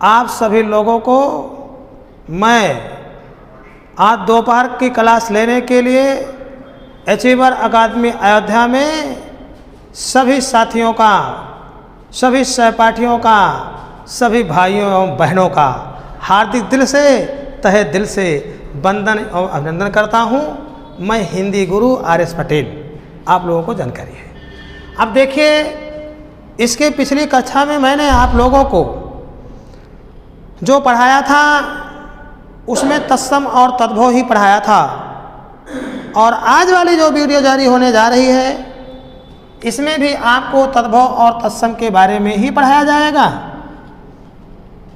आप सभी लोगों को मैं आज दोपहर की क्लास लेने के लिए अचीवर अकादमी अयोध्या में सभी साथियों का, सभी सहपाठियों का, सभी भाइयों एवं बहनों का हार्दिक दिल से, तहे दिल से वंदन एवं अभिनंदन करता हूँ। मैं हिंदी गुरु आर.एस. पटेल, आप लोगों को जानकारी है। अब देखिए, इसके पिछली कक्षा में मैंने आप लोगों को जो पढ़ाया था उसमें तत्सम और तद्भव ही पढ़ाया था, और आज वाली जो वीडियो जारी होने जा रही है इसमें भी आपको तद्भव और तत्सम के बारे में ही पढ़ाया जाएगा।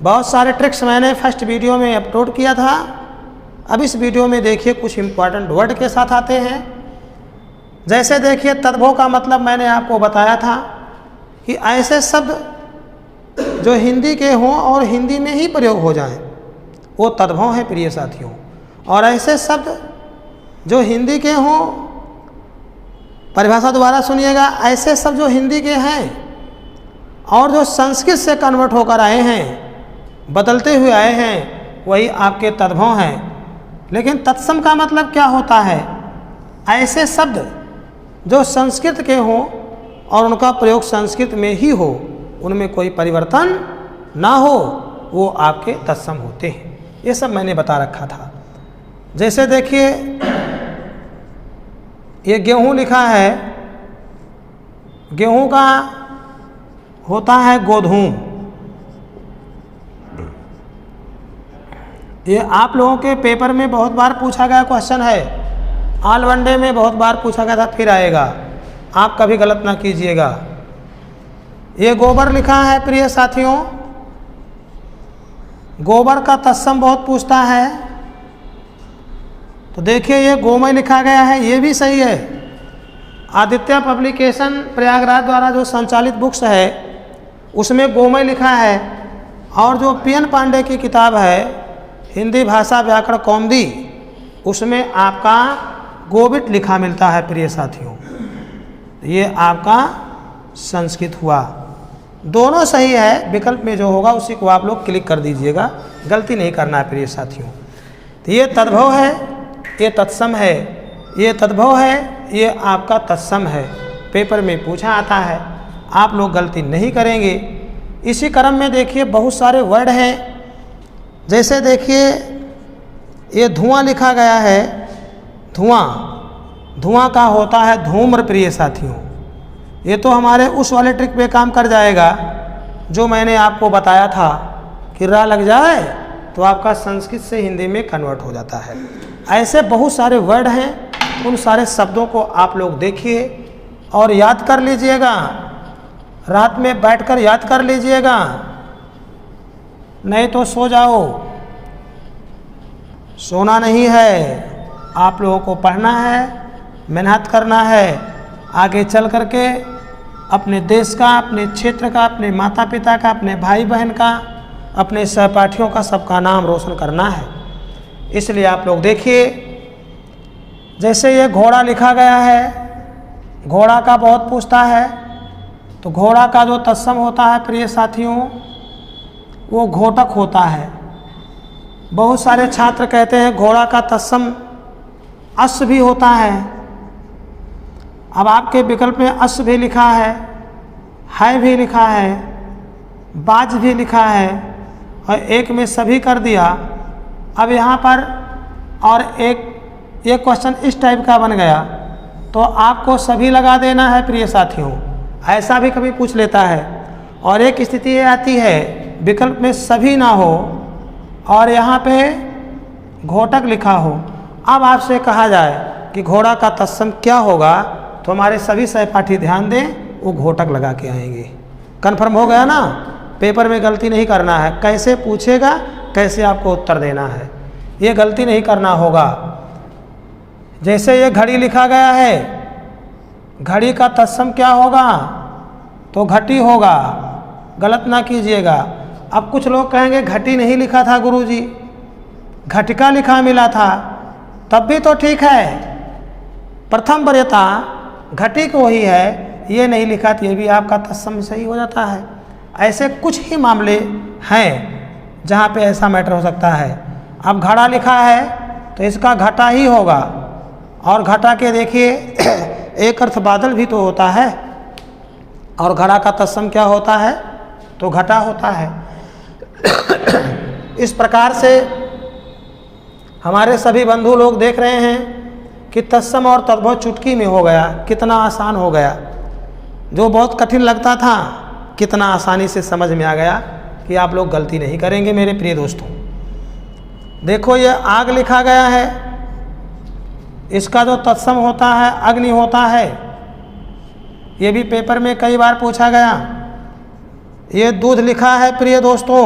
बहुत सारे ट्रिक्स मैंने फर्स्ट वीडियो में अपलोड किया था। अब इस वीडियो में देखिए कुछ इम्पॉर्टेंट वर्ड के साथ आते हैं। जैसे देखिए, तद्भव का मतलब मैंने आपको बताया था कि ऐसे शब्द जो हिंदी के हों और हिंदी में ही प्रयोग हो जाएं, वो तद्भव है प्रिय साथियों। और ऐसे शब्द जो हिंदी के हों, परिभाषा दोबारा सुनिएगा, ऐसे शब्द जो हिंदी के हैं और जो संस्कृत से कन्वर्ट होकर आए हैं, बदलते हुए आए हैं, वही आपके तद्भव हैं। लेकिन तत्सम का मतलब क्या होता है? ऐसे शब्द जो संस्कृत के हों और उनका प्रयोग संस्कृत में ही हो, उनमें कोई परिवर्तन ना हो, वो आपके तत्सम होते हैं। ये सब मैंने बता रखा था। जैसे देखिए, ये गेहूँ लिखा है, गेहूँ का होता है गोधूम। ये आप लोगों के पेपर में बहुत बार पूछा गया क्वेश्चन है, ऑल वनडे में बहुत बार पूछा गया था, फिर आएगा, आप कभी गलत ना कीजिएगा। ये गोबर लिखा है प्रिय साथियों, गोबर का तत्सम बहुत पूछता है। तो देखिए, ये गोमय लिखा गया है, ये भी सही है। आदित्य पब्लिकेशन प्रयागराज द्वारा जो संचालित बुक्स है उसमें गोमय लिखा है, और जो पी.एन. पांडे की किताब है हिंदी भाषा व्याकरण कौमुदी, उसमें आपका गोबिट लिखा मिलता है प्रिय साथियों। ये आपका संस्कृत हुआ। दोनों सही है, विकल्प में जो होगा उसी को आप लोग क्लिक कर दीजिएगा, गलती नहीं करना है प्रिय साथियों। तो ये तद्भव है, ये तत्सम है, ये तद्भव है, ये आपका तत्सम है। पेपर में पूछा आता है, आप लोग गलती नहीं करेंगे। इसी क्रम में देखिए बहुत सारे वर्ड हैं। जैसे देखिए, ये धुआं लिखा गया है, धुआं, धुआं का होता है धूम्र प्रिय साथियों। ये तो हमारे उस वाले ट्रिक पे काम कर जाएगा जो मैंने आपको बताया था कि रा लग जाए तो आपका संस्कृत से हिंदी में कन्वर्ट हो जाता है। ऐसे बहुत सारे वर्ड हैं, उन सारे शब्दों को आप लोग देखिए और याद कर लीजिएगा। रात में बैठकर याद कर लीजिएगा, नहीं तो सो जाओ। सोना नहीं है, आप लोगों को पढ़ना है, मेहनत करना है, आगे चल करके अपने देश का, अपने क्षेत्र का, अपने माता पिता का, अपने भाई बहन का, अपने सहपाठियों का, सबका नाम रोशन करना है। इसलिए आप लोग देखिए, जैसे ये घोड़ा लिखा गया है, घोड़ा का बहुत पूछता है। तो घोड़ा का जो तत्सम होता है प्रिय साथियों, वो घोटक होता है। बहुत सारे छात्र कहते हैं घोड़ा का तत्सम अश्व भी होता है। अब आपके विकल्प में अश्व भी लिखा है भी लिखा है, बाज भी लिखा है, और एक में सभी कर दिया। अब यहाँ पर और एक ये क्वेश्चन इस टाइप का बन गया, तो आपको सभी लगा देना है प्रिय साथियों। ऐसा भी कभी पूछ लेता है। और एक स्थिति ये आती है, विकल्प में सभी ना हो और यहाँ पे घोटक लिखा हो। अब आपसे कहा जाए कि घोड़ा का तत्सम क्या होगा, तो हमारे सभी सहपाठी ध्यान दें, वो घोटक लगा के आएंगे। कन्फर्म हो गया ना? पेपर में गलती नहीं करना है, कैसे पूछेगा कैसे आपको उत्तर देना है, ये गलती नहीं करना होगा। जैसे ये घड़ी लिखा गया है, घड़ी का तत्सम क्या होगा, तो घटी होगा, गलत ना कीजिएगा। अब कुछ लोग कहेंगे घटी नहीं लिखा था गुरुजी, घटिका लिखा मिला था, तब भी तो ठीक है, प्रथम वरीयता घटी को ही है, ये नहीं लिखा तो ये भी आपका तत्सम सही हो जाता है। ऐसे कुछ ही मामले हैं जहाँ पे ऐसा मैटर हो सकता है। अब घड़ा लिखा है तो इसका घटा ही होगा, और घटा के देखिए एक अर्थ बादल भी तो होता है, और घड़ा का तत्सम क्या होता है, तो घटा होता है। इस प्रकार से हमारे सभी बंधु लोग देख रहे हैं कि तत्सम और तद्भव चुटकी में हो गया, कितना आसान हो गया। जो बहुत कठिन लगता था कितना आसानी से समझ में आ गया कि आप लोग गलती नहीं करेंगे मेरे प्रिय दोस्तों। देखो ये आग लिखा गया है, इसका जो तत्सम होता है अग्नि होता है, ये भी पेपर में कई बार पूछा गया। ये दूध लिखा है प्रिय दोस्तों,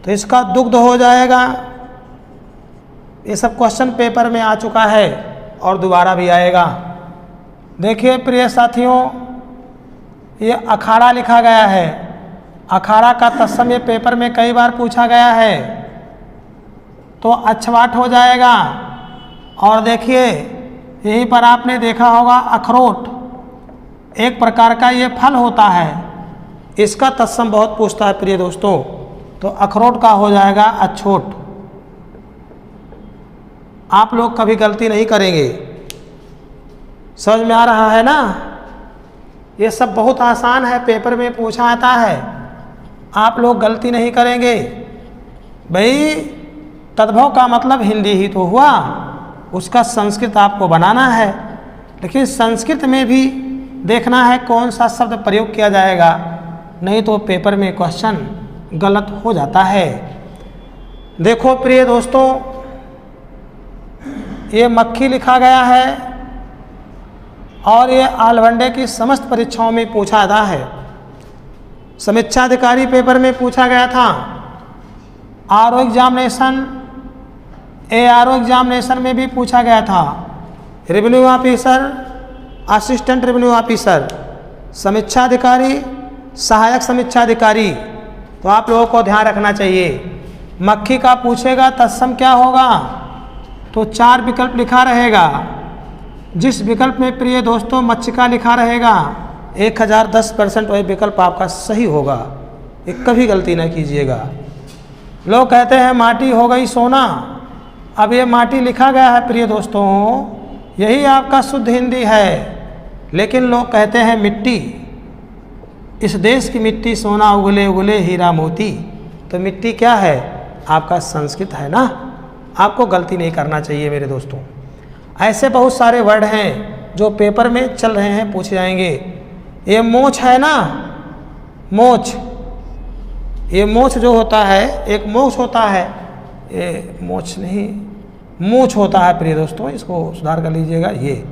तो इसका दुग्ध हो जाएगा। ये सब क्वेश्चन पेपर में आ चुका है और दोबारा भी आएगा। देखिए प्रिय साथियों, ये अखाड़ा लिखा गया है, अखाड़ा का तत्सम ये पेपर में कई बार पूछा गया है, तो अक्षवाट हो जाएगा। और देखिए यहीं पर आपने देखा होगा अखरोट, एक प्रकार का ये फल होता है, इसका तत्सम बहुत पूछता है प्रिय दोस्तों, तो अखरोट का हो जाएगा अछोट। आप लोग कभी गलती नहीं करेंगे, समझ में आ रहा है ना। ये सब बहुत आसान है, पेपर में पूछा आता है, आप लोग गलती नहीं करेंगे। भाई तद्भव का मतलब हिंदी ही तो हुआ, उसका संस्कृत आपको बनाना है, लेकिन संस्कृत में भी देखना है कौन सा शब्द प्रयोग किया जाएगा, नहीं तो पेपर में क्वेश्चन गलत हो जाता है। देखो प्रिय दोस्तों, ये मक्खी लिखा गया है और ये आलवंडे की समस्त परीक्षाओं में पूछा जाता है। समीक्षाधिकारी पेपर में पूछा गया था। आरओ एग्जामिनेशन, ARO एग्जामिनेशन में भी पूछा गया था। Revenue officer, assistant revenue officer, समीक्षाधिकारी, सहायक समीक्षाधिकारी, तो आप लोगों को ध्यान रखना चाहिए। मक्खी का पूछेगा तत्सम क्या होगा, तो 4 विकल्प लिखा रहेगा। जिस विकल्प में प्रिय दोस्तों मच्छिका लिखा रहेगा 1010% वही विकल्प आपका सही होगा, ये कभी गलती ना कीजिएगा। लोग कहते हैं माटी हो गई सोना, अब ये माटी लिखा गया है प्रिय दोस्तों, यही आपका शुद्ध हिंदी है, लेकिन लोग कहते हैं मिट्टी। इस देश की मिट्टी सोना उगले उगले हीरा मोती, तो मिट्टी क्या है, आपका संस्कृत है ना। आपको गलती नहीं करना चाहिए मेरे दोस्तों। ऐसे बहुत सारे वर्ड हैं जो पेपर में चल रहे हैं, पूछे जाएंगे। ये मोछ है ना, मोछ, ये मोछ जो होता है, एक मोछ होता है, ये मोछ नहीं मूछ होता है प्रिय दोस्तों, इसको सुधार कर लीजिएगा। ये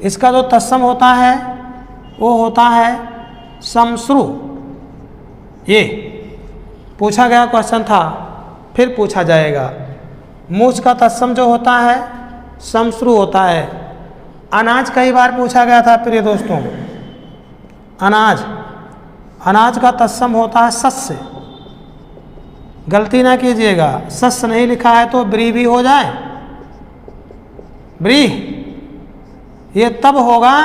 इसका जो तत्सम होता है वो होता है समश्रु। ये पूछा गया क्वेश्चन था, फिर पूछा जाएगा। मूछ का तत्सम जो होता है समश्रु होता है। अनाज कई बार पूछा गया था प्रिय दोस्तों, अनाज, अनाज का तत्सम होता है सस्य। गलती ना कीजिएगा, सस्य नहीं लिखा है तो ब्री भी हो जाए, ब्री। ये तब होगा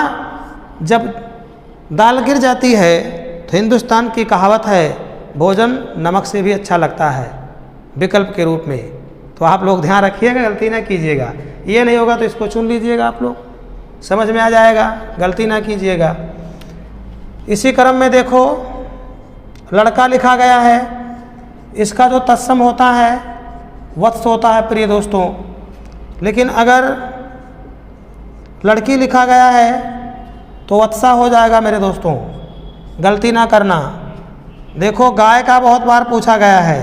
जब दाल गिर जाती है, तो हिंदुस्तान की कहावत है भोजन नमक से भी अच्छा लगता है, विकल्प के रूप में। तो आप लोग ध्यान रखिएगा, गलती ना कीजिएगा। ये नहीं होगा तो इसको चुन लीजिएगा, आप लोग समझ में आ जाएगा, गलती ना कीजिएगा। इसी क्रम में देखो लड़का लिखा गया है, इसका जो तत्सम होता है वत्स होता है प्रिय दोस्तों, लेकिन अगर लड़की लिखा गया है तो वत्सा हो जाएगा मेरे दोस्तों, गलती ना करना। देखो गाय का बहुत बार पूछा गया है,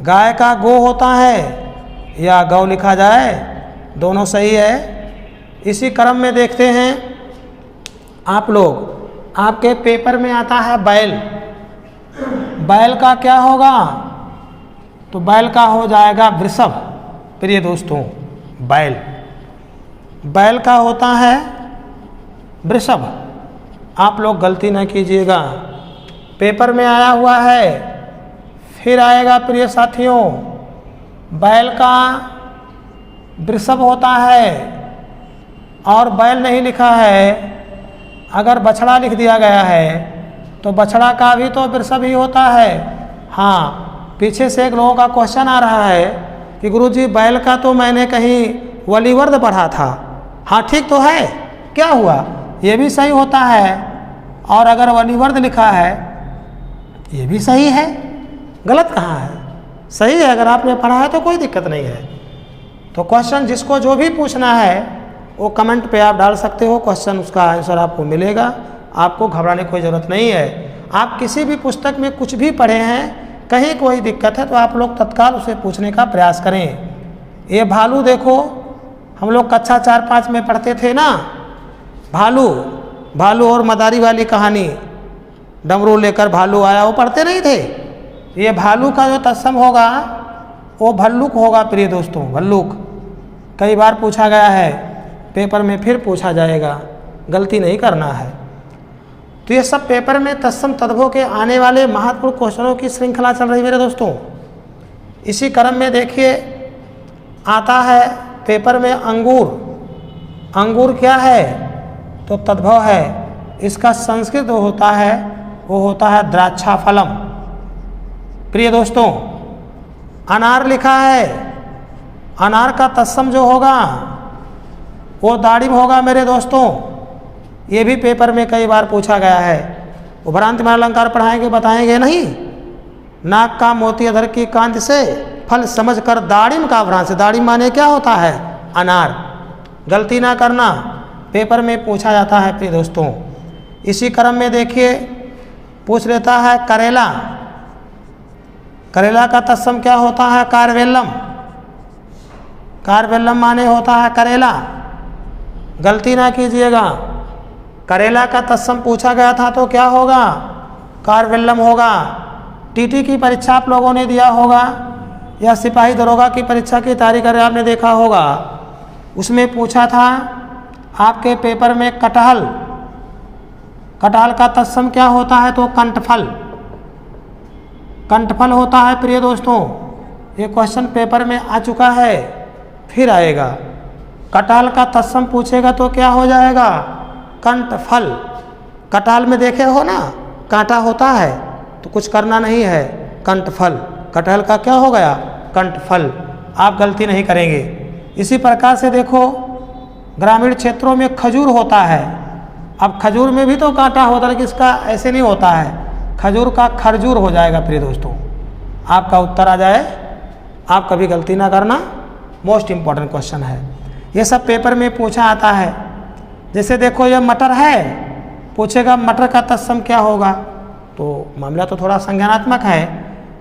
गाय का गो होता है या गौ लिखा जाए, दोनों सही है। इसी क्रम में देखते हैं आप लोग, आपके पेपर में आता है बैल, बैल का क्या होगा, तो बैल का हो जाएगा वृषभ प्रिय दोस्तों। बैल, बैल का होता है वृषभ। आप लोग गलती ना कीजिएगा, पेपर में आया हुआ है, फिर आएगा प्रिय साथियों। बैल का वृषभ होता है और बैल नहीं लिखा है। अगर बछड़ा लिख दिया गया है तो बछड़ा का भी तो वृषभ ही होता है। हाँ, पीछे से एक लोगों का क्वेश्चन आ रहा है कि गुरुजी बैल का तो मैंने कहीं वलीवर्द पढ़ा था। हाँ ठीक तो है, क्या हुआ, ये भी सही होता है। और अगर वलीवर्द लिखा है ये भी सही है, गलत कहाँ है, सही है। अगर आपने पढ़ा है तो कोई दिक्कत नहीं है। तो क्वेश्चन जिसको जो भी पूछना है वो कमेंट पे आप डाल सकते हो, क्वेश्चन उसका आंसर आपको मिलेगा। आपको घबराने की कोई ज़रूरत नहीं है। आप किसी भी पुस्तक में कुछ भी पढ़े हैं, कहीं कोई दिक्कत है तो आप लोग तत्काल उसे पूछने का प्रयास करें। ये भालू देखो, हम लोग कक्षा 4-5 में पढ़ते थे ना, भालू और मदारी वाली कहानी, डमरू लेकर भालू आया, वो पढ़ते नहीं थे। ये भालू का जो तत्सम होगा वो भल्लुक होगा प्रिय दोस्तों, भल्लुक। कई बार पूछा गया है, पेपर में फिर पूछा जाएगा, गलती नहीं करना है। तो ये सब पेपर में तत्सम तद्भव के आने वाले महत्वपूर्ण क्वेश्चनों की श्रृंखला चल रही है मेरे दोस्तों। इसी क्रम में देखिए आता है पेपर में अंगूर। अंगूर क्या है तो तद्भव है, इसका संस्कृत होता है वो होता है द्राक्षाफलम। प्रिय दोस्तों अनार लिखा है, अनार का तत्सम जो होगा वो दाड़िम होगा मेरे दोस्तों। ये भी पेपर में कई बार पूछा गया है। उपरांत में अलंकार पढ़ाएंगे, बताएंगे नहीं। नाक का मोती अधर की कांति से फल समझ कर दाड़िम का भ्रांत से, दाड़िम माने क्या होता है, अनार। गलती ना करना, पेपर में पूछा जाता है प्रिय दोस्तों। इसी क्रम में देखिए पूछ लेता है करेला। करेला का तत्सम क्या होता है, कारवेल्लम। कारवेल्लम माने होता है करेला, गलती ना कीजिएगा। करेला का तत्सम पूछा गया था तो क्या होगा, कारवेल्लम होगा। टीटी की परीक्षा आप लोगों ने दिया होगा या सिपाही दरोगा की परीक्षा की तैयारी कर आपने देखा होगा, उसमें पूछा था आपके पेपर में कटहल। कटहल का तत्सम क्या होता है तो कंठफल। कंठफल होता है प्रिय दोस्तों। ये क्वेश्चन पेपर में आ चुका है, फिर आएगा। कटहल का तत्सम पूछेगा तो क्या हो जाएगा, कंठफल। कटहल में देखे हो ना कांटा होता है, तो कुछ करना नहीं है, कंठफल। कटहल का क्या हो गया, कंठफल। आप गलती नहीं करेंगे। इसी प्रकार से देखो ग्रामीण क्षेत्रों में खजूर होता है। अब खजूर में भी तो कांटा होता है, लेकिन इसका ऐसे नहीं होता है, खजूर का खरजूर हो जाएगा प्रिय दोस्तों। आपका उत्तर आ जाए, आप कभी गलती ना करना, मोस्ट इम्पॉर्टेंट क्वेश्चन है। ये सब पेपर में पूछा आता है। जैसे देखो ये मटर है, पूछेगा मटर का तत्सम क्या होगा, तो मामला तो थोड़ा संज्ञानात्मक है,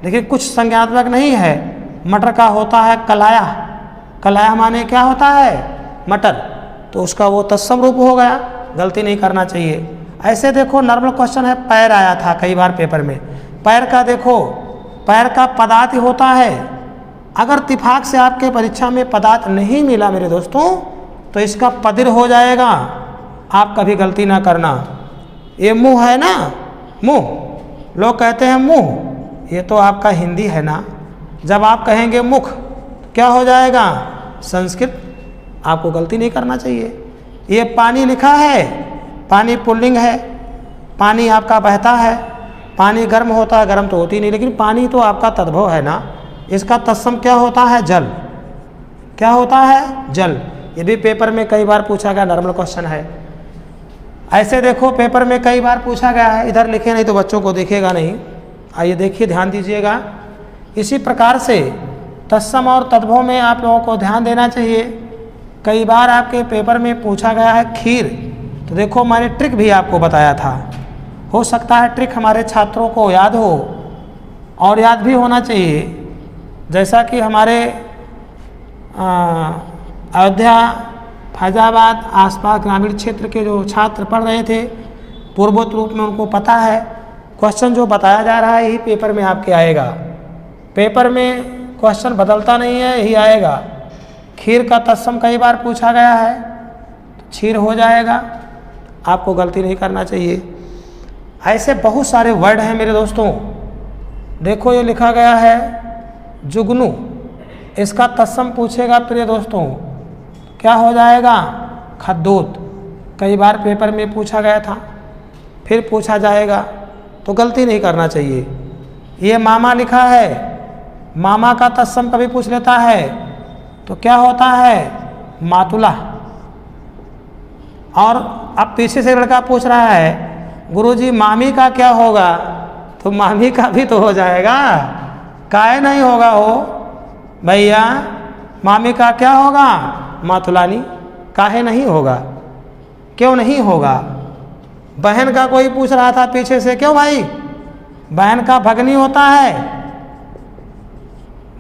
लेकिन कुछ संज्ञानात्मक नहीं है। मटर का होता है कलाया। कलाया माने क्या होता है, मटर, तो उसका वो तत्सम रूप हो गया, गलती नहीं करना चाहिए। ऐसे देखो नॉर्मल क्वेश्चन है, पैर आया था कई बार पेपर में। पैर का देखो, पैर का पदार्थ होता है। अगर इत्तेफाक से आपके परीक्षा में पदार्थ नहीं मिला मेरे दोस्तों तो इसका पदिर हो जाएगा। आप कभी गलती ना करना। ये मुंह है ना, मुंह, लोग कहते हैं मुंह, ये तो आपका हिंदी है ना। जब आप कहेंगे मुख तो क्या हो जाएगा, संस्कृत। आपको गलती नहीं करना चाहिए। ये पानी लिखा है, पानी पुल्लिंग है, पानी आपका बहता है। पानी गर्म होता है, गर्म तो होती नहीं, लेकिन पानी तो आपका तद्भव है ना। इसका तत्सम क्या होता है, जल। क्या होता है, जल। ये भी पेपर में कई बार पूछा गया, नॉर्मल क्वेश्चन है। ऐसे देखो पेपर में कई बार पूछा गया है, इधर लिखे नहीं तो बच्चों को दिखेगा नहीं। आइए देखिए, ध्यान दीजिएगा। इसी प्रकार से तत्सम और तद्भव में आप लोगों को ध्यान देना चाहिए। कई बार आपके पेपर में पूछा गया है खीर, तो देखो मैंने ट्रिक भी आपको बताया था। हो सकता है ट्रिक हमारे छात्रों को याद हो, और याद भी होना चाहिए। जैसा कि हमारे अयोध्या, फैजाबाद आसपास ग्रामीण क्षेत्र के जो छात्र पढ़ रहे थे, पूर्वोक्त रूप में उनको पता है क्वेश्चन जो बताया जा रहा है यही पेपर में आपके आएगा। पेपर में क्वेश्चन बदलता नहीं है, यही आएगा। खीर का तत्सम कई बार पूछा गया है, तो क्षीर हो जाएगा। आपको गलती नहीं करना चाहिए। ऐसे बहुत सारे वर्ड हैं मेरे दोस्तों। देखो ये लिखा गया है जुगनू, इसका तत्सम पूछेगा प्रिय दोस्तों, क्या हो जाएगा, खद्दूत। कई बार पेपर में पूछा गया था, फिर पूछा जाएगा, तो गलती नहीं करना चाहिए। ये मामा लिखा है, मामा का तत्सम कभी पूछ लेता है तो क्या होता है? मातुला। और अब पीछे से लड़का पूछ रहा है गुरुजी मामी का क्या होगा, तो मामी का भी तो हो जाएगा, काहे नहीं होगा हो भैया, मामी का क्या होगा? मातुलानी। काहे नहीं होगा, क्यों नहीं होगा? बहन का कोई पूछ रहा था पीछे से, क्यों भाई? बहन का भगनी होता है,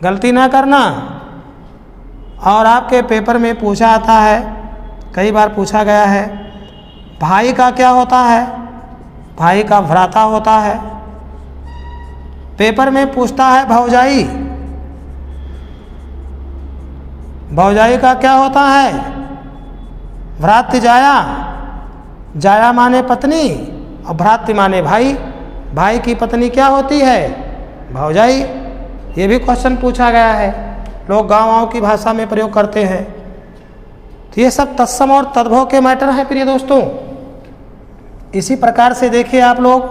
गलती ना करना। और आपके पेपर में पूछा आता है, कई बार पूछा गया है, भाई का क्या होता है? भाई का भ्राता होता है। पेपर में पूछता है भौजाई, भौजाई का क्या होता है? भ्रातृ जाया, जाया माने पत्नी और भ्रातृ माने भाई, भाई की पत्नी क्या होती है? भौजाई। ये भी क्वेश्चन पूछा गया है, लोग गाँव की भाषा में प्रयोग करते हैं। तो ये सब तत्सम और तद्भव के मैटर हैं प्रिय दोस्तों। इसी प्रकार से देखिए आप लोग,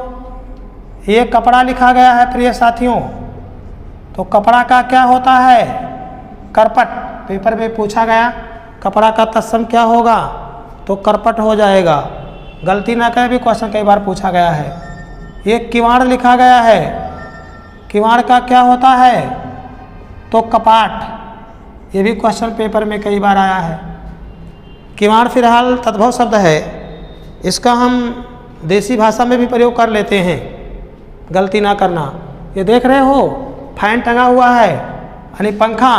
ये कपड़ा लिखा गया है प्रिय साथियों, तो कपड़ा का क्या होता है? करपट। पेपर में पूछा गया कपड़ा का तत्सम क्या होगा, तो करपट हो जाएगा। गलती ना करें, भी क्वेश्चन कई बार पूछा गया है। ये किवाड़ लिखा गया है, किवाड़ का क्या होता है? तो कपाट। ये भी क्वेश्चन पेपर में कई बार आया है। किवाड़ फिलहाल तद्भव शब्द है, इसका हम देसी भाषा में भी प्रयोग कर लेते हैं, गलती ना करना। ये देख रहे हो फैन टंगा हुआ है, यानी पंखा।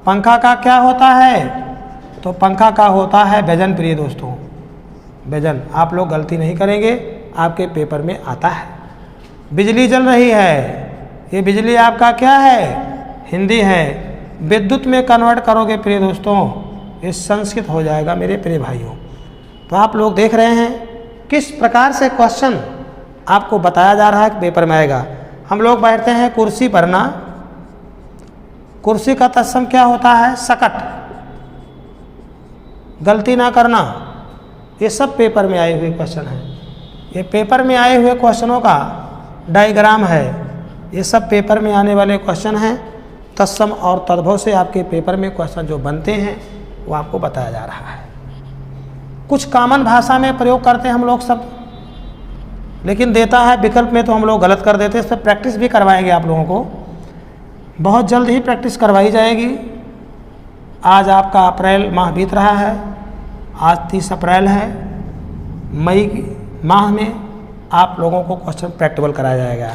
पंखा का क्या होता है? तो पंखा का होता है व्यजन प्रिय दोस्तों, व्यजन। आप लोग गलती नहीं करेंगे, आपके पेपर में आता है। बिजली जल रही है, ये बिजली आपका क्या है? हिंदी है। विद्युत में कन्वर्ट करोगे प्रिय दोस्तों, ये संस्कृत हो जाएगा मेरे प्रिय भाइयों। तो आप लोग देख रहे हैं किस प्रकार से क्वेश्चन आपको बताया जा रहा है कि पेपर में आएगा। हम लोग बैठते हैं कुर्सी पर ना, कुर्सी का तत्सम क्या होता है? सकट। गलती ना करना, ये सब पेपर में आए हुए क्वेश्चन हैं। ये पेपर में आए हुए क्वेश्चनों का डायग्राम है, ये सब पेपर में आने वाले क्वेश्चन हैं। तत्सम और तद्भव से आपके पेपर में क्वेश्चन जो बनते हैं वो आपको बताया जा रहा है। कुछ कॉमन भाषा में प्रयोग करते हैं हम लोग सब, लेकिन देता है विकल्प में तो हम लोग गलत कर देते हैं। इस पर प्रैक्टिस भी करवाएंगे आप लोगों को, बहुत जल्द ही प्रैक्टिस करवाई जाएगी। आज आपका अप्रैल माह बीत रहा है, आज 30 अप्रैल है। मई माह में आप लोगों को क्वेश्चन प्रैक्टिकल कराया जाएगा।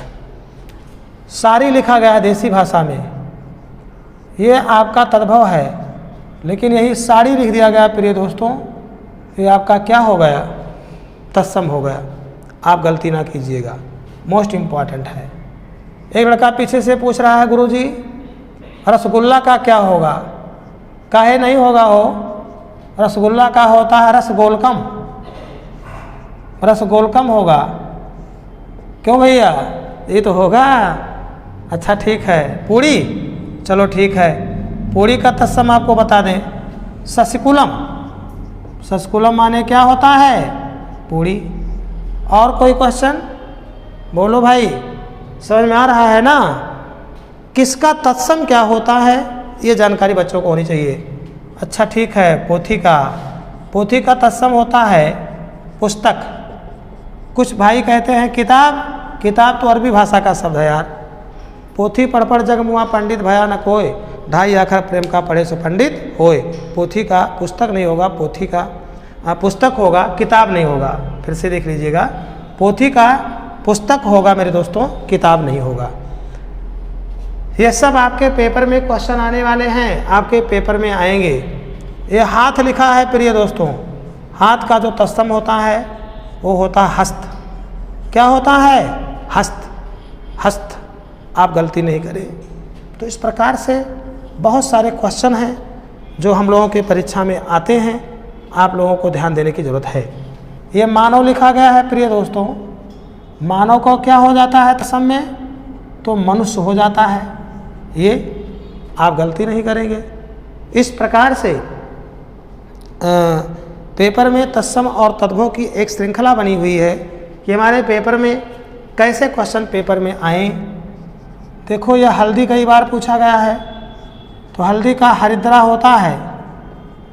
सारी लिखा गया है देसी भाषा में, ये आपका तद्भव है, लेकिन यही साड़ी लिख दिया गया प्रिय दोस्तों, ये आपका क्या हो गया? तत्सम हो गया। आप गलती ना कीजिएगा, मोस्ट इम्पॉर्टेंट है। एक लड़का पीछे से पूछ रहा है गुरुजी रसगुल्ला का क्या होगा? काहे नहीं होगा हो? रसगुल्ला का होता है रसगोलकम, रसगोलकम होगा। क्यों भैया? ये तो होगा। अच्छा ठीक है। पूड़ी? चलो ठीक है, पूड़ी का तत्सम आपको बता दें, ससिकुलम। ससिकुलम माने क्या होता है? पूड़ी। और कोई क्वेश्चन? बोलो भाई, समझ में आ रहा है ना? किसका तत्सम क्या होता है, ये जानकारी बच्चों को होनी चाहिए। अच्छा ठीक है। पोथी का, पोथी का तत्सम होता है पुस्तक। कुछ भाई कहते हैं किताब, किताब तो अरबी भाषा का शब्द है यार। पोथी पढ़ पढ़ जग मुआ पंडित भया न कोय, ढाई आखर प्रेम का पढ़े सो पंडित होय। पोथी का पुस्तक नहीं होगा, पोथी का पुस्तक होगा, किताब नहीं होगा। फिर से देख लीजिएगा, पोथी का पुस्तक होगा मेरे दोस्तों, किताब नहीं होगा। ये सब आपके पेपर में क्वेश्चन आने वाले हैं, आपके पेपर में आएंगे। ये हाथ लिखा है प्रिय दोस्तों, हाथ का जो तत्सम होता है वो होता है हस्त। क्या होता है? हस्त। हस्त। आप गलती नहीं करें। तो इस प्रकार से बहुत सारे क्वेश्चन हैं जो हम लोगों की परीक्षा में आते हैं, आप लोगों को ध्यान देने की ज़रूरत है। ये मानव लिखा गया है प्रिय दोस्तों, मानव को क्या हो जाता है तत्सम में? तो मनुष्य हो जाता है। ये आप गलती नहीं करेंगे। इस प्रकार से पेपर में तत्सम और तद्भव की एक श्रृंखला बनी हुई है कि हमारे पेपर में कैसे क्वेश्चन पेपर में आए, देखो यह हल्दी कई बार पूछा गया है, तो हल्दी का हरिद्रा होता है,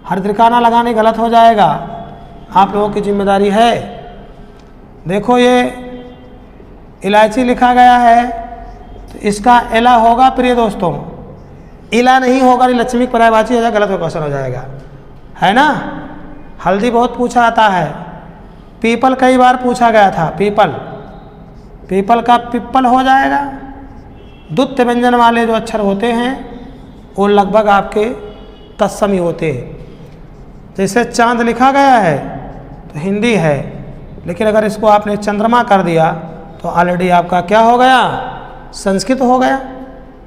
हरिद्रिकाना लगाने गलत हो जाएगा, आप लोगों की जिम्मेदारी है। देखो ये इलायची लिखा गया है, तो इसका एला होगा प्रिय दोस्तों, इला नहीं होगा, लक्ष्मी पर्यायवाची हो जाएगा, गलत क्वेश्चन हो जाएगा, है ना। हल्दी बहुत पूछा आता है। पीपल कई बार पूछा गया था, पीपल, पीपल का पिप्पल हो जाएगा। द्वितीय व्यंजन वाले जो अक्षर होते हैं वो लगभग आपके तत्सम ही होते हैं। जैसे चांद लिखा गया है तो हिंदी है, लेकिन अगर इसको आपने चंद्रमा कर दिया तो ऑलरेडी आपका क्या हो गया, संस्कृत हो गया,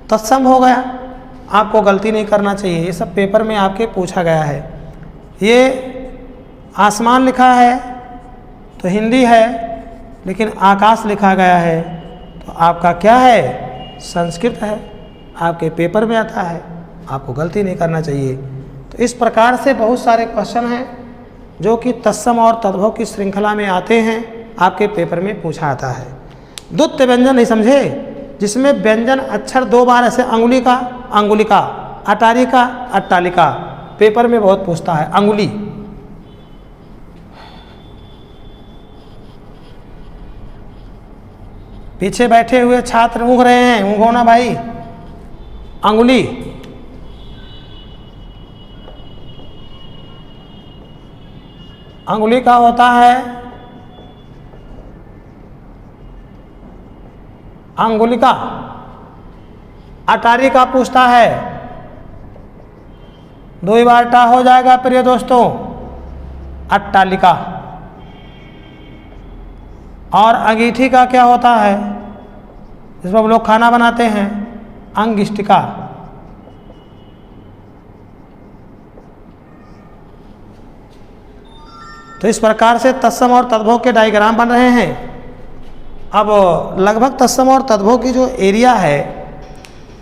तत्सम हो गया। आपको गलती नहीं करना चाहिए, ये सब पेपर में आपके पूछा गया है। ये आसमान लिखा है तो हिंदी है, लेकिन आकाश लिखा गया है तो आपका क्या है, संस्कृत है, आपके पेपर में आता है, आपको गलती नहीं करना चाहिए। तो इस प्रकार से बहुत सारे क्वेश्चन हैं जो कि तत्सम और तद्भव की श्रृंखला में आते हैं, आपके पेपर में पूछा आता है। द्वितीय व्यंजन नहीं समझे, जिसमें व्यंजन अक्षर दो बार ऐसे अंगुली का, अंगुलिका, अटारी का, अट्टालिका, पेपर में बहुत पूछता है। अंगुली, पीछे बैठे हुए छात्र ऊँघ रहे हैं, ऊँघो ना भाई। अंगुली, अंगुली का होता है अंगुलिका, अटारी का पूछता है, दो ही बार टा हो जाएगा प्रिय दोस्तों, अट्टालिका। और अंगीठी का क्या होता है, जिसमें हम लोग खाना बनाते हैं, अंगिष्टिका। तो इस प्रकार से तत्सम और तद्भव के डायग्राम बन रहे हैं। अब लगभग तत्सम और तद्भव की जो एरिया है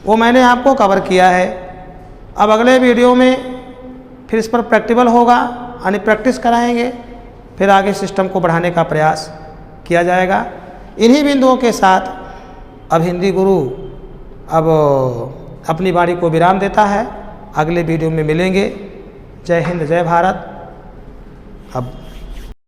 वो मैंने आपको कवर किया है। अब अगले वीडियो में फिर इस पर प्रैक्टिकल होगा, यानी प्रैक्टिस कराएंगे, फिर आगे सिस्टम को बढ़ाने का प्रयास किया जाएगा। इन्हीं बिंदुओं के साथ अब हिंदी गुरु अब अपनी वाणी को विराम देता है। अगले वीडियो में मिलेंगे। जय हिंद, जय भारत। अब